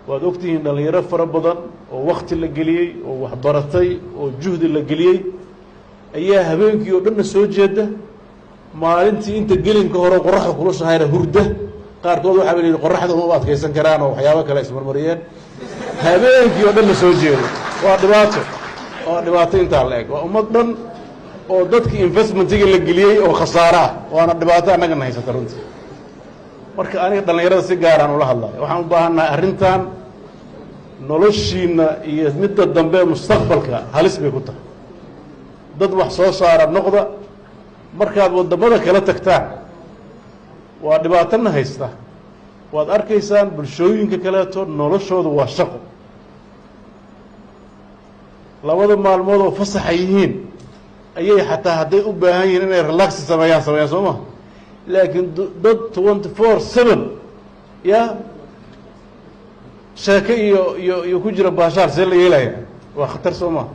waad ogtihiin dhalinyaro fara badan oo wakti la geliyey oo waxbaratay oo juhdi la geliyey ayaa habeenkii oo dhanna soo jeeda maalintii inta gelinka hore qoraxda kulusahayna hurda qaarkood waxaa la yidhi qoraxda uma adkaysan karaan oo waxyaabo kale ismarmariyeen habeenkii oo dhanna soo jeedo waa dhibaato intaa la eg waa ummad dhan oo dadkii investmentiga la geliyey oo khasaare ah waana dhibaato annagana haysata runtii marka aniga dhallinyarada si gaaraan ula hadlayo waxaan u baahannahay arrintan noloshiina iyo midda dambe mustaqbalka halis bay ku tahay dad wax soo saara noqda markaad waddamada kala tagtaan waa dhibaatana haysta waad arkaysaan bulshooyinka kaleeto noloshooda waa shaqo labada maalmood oo fasaxa yihiin ayay xataa hadday u baahan yihiin inay relaxi sameeyaan soo maha laakiin dad 24/7 ya sheeke iyo ku jira baashaar see la yeelaya waa khatar soo maha